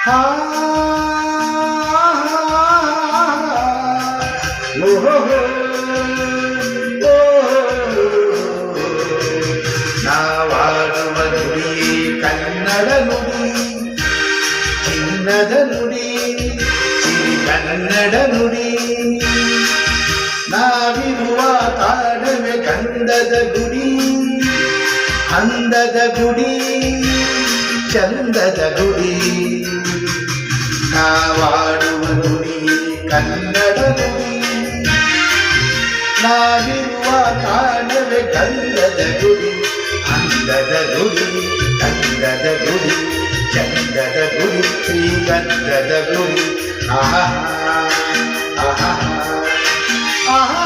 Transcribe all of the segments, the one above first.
ಹಾ ನಾವಾಡುವ ನುಡಿ ಕನ್ನಡ ನುಡಿ ಚಿನ್ನದ ನುಡಿ ಕನ್ನಡ ನುಡಿ ನಾವಿರುವ ತಾಣವೇ ಗಂಧದ ಗುಡಿ ಅಂದದ ಗುಡಿ ಚಂದದ ಗುಡಿ ನಾವಾಡುವ ನುಡಿ ಕನ್ನಡ ನುಡಿ ನಾವಿರುವ ತಾಣವೇ ಗಂಧದ ಗುಡಿ ಅಂದದ ಗುಡಿ ಚಂದದ ಗುಡಿ ಚಂದದ ಗುಡಿ ಶ್ರೀಗಂಧದ ಗುಡಿ ಆಹಾ ಆಹಾ ಆಹಾ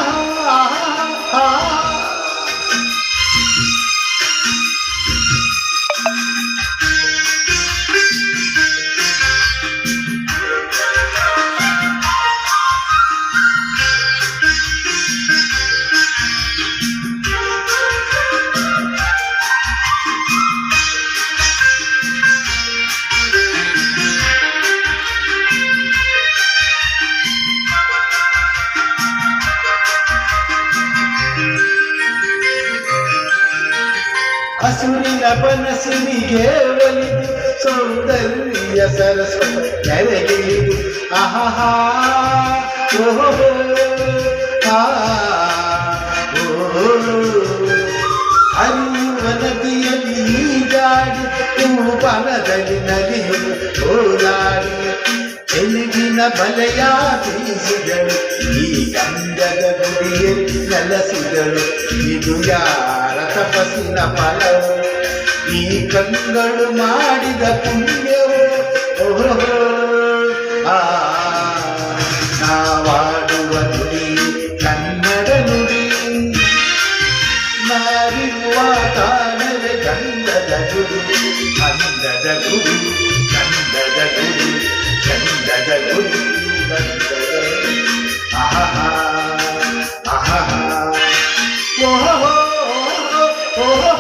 ಆಹಾ ಹಸುರಿನ ಬನಸುನಿಗೆ ಒಲಿದು ಸೌಂದರ್ಯ ಸರಸ್ವತಿ ನೆರೆಗಿಳಿದು ಆಹಾ ಓಹೋ ಹರಿಯುವ ನದಿಯಲ್ಲಿ ಈಜಾಡಿ ತೂಪನದಲ್ಲಿ ನಲಿಯುವ ಹೋರಾಡಿ ತೆಲುಗಿನ ಬಲೆಯ ಬೀಸಿದಳು ಈ ಗಂಧದ ಗುಡಿಯಲ್ಲಿ ನೆಲೆಸಿದಳು ಇದು ಯಾರ ತಪಸ್ಸಿನ ಫಲವು ಈ ಕಂಗಳು ಮಾಡಿದ ಪುಣ್ಯವು ಓಹೋ ನಾವಾಡುವ ನುಡಿ ಕನ್ನಡ ನುಡಿ ನಾವಿರುವ ತಾಣವೇ ಗಂಧದ ಗುಡಿ ಅಂದದ ಗುಡಿ ಚಂದದ ಗುಡಿ ಚಂದದ ಗುಡಿ ಗಂಧದ ಆಹಾ ಆಹಾ ಓಹೋ ಓಹೋ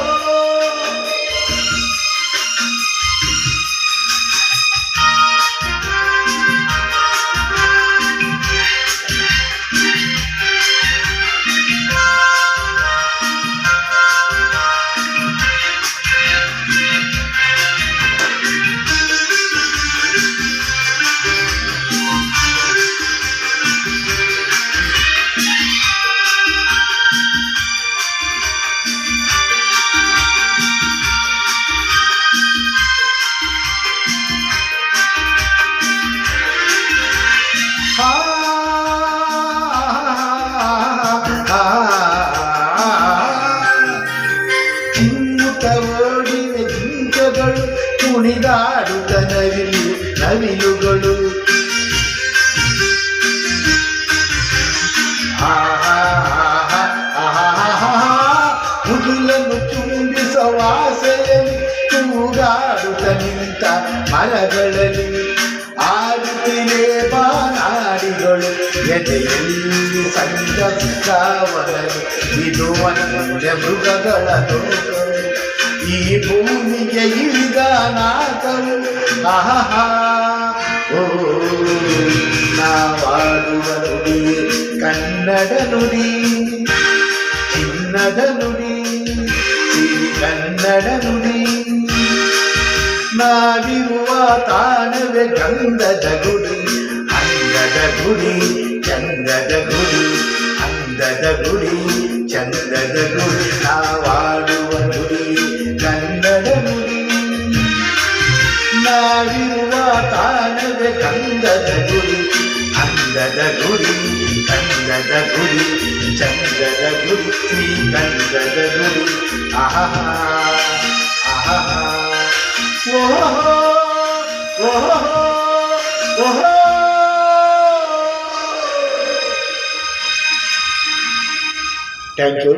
ಚಿಮ್ಮುತ್ತ ಓಡಿವೆ ಜಿಂಕೆಗಳು ಕುಣಿದಾಡುತ್ತ ನವಿಲುಗಳು ಮುಗಿಲನ್ನು ಚುಂಬಿಸುವ ಆಸೆಯಲ್ಲಿ ತೂಗಾಡುತ್ತ ನಿಂತ ಮರಗಳಲ್ಲಿ ಆಡುತ್ತಿವೆ ಬಾನಾಡಿಗಳು ಎದೆಯಲ್ಲಿ ಸಂಗವನರು ಇದು ವನ್ಯ ಮೃಗಗಳ ಲೋಕ ಈ ಭೂಮಿಗೆ ಇಳಿದ ನಾಕರು ಆಹಾ ಓ ನಾವಾಡುವ ನುಡಿ ಕನ್ನಡ ನುಡಿ ಚಿನ್ನದ ನುಡಿ ಕನ್ನಡ ನುಡಿ ನಾವಿರುವ ತಾಣವೇ ಗಂಧದ ಗುಡಿ ಅಂದದ ಗುಡಿ ಚಂದದ ಗುಡಿ ಅಂದದ ಗುಡಿ ಚಂದದ ಗುಡಿ ನಾವಾಡುವ ನುಡಿ ಕನ್ನಡ ನುಡಿ ನಾವಿರುವ ತಾಣವೇ ಗಂಧದ ಗುಡಿ ಅಂದದ ಗುಡಿ ಚಂದದ ಗುಡಿ ಚಂದದ ಗುಡಿ ಶ್ರೀಗಂಧದ ಗುಡಿ ಆಹಾ ಆಹಾ ಓಹೋ ಓಹೋ ಓಹೋ ಥ್ಯಾಂಕ್ ಯು.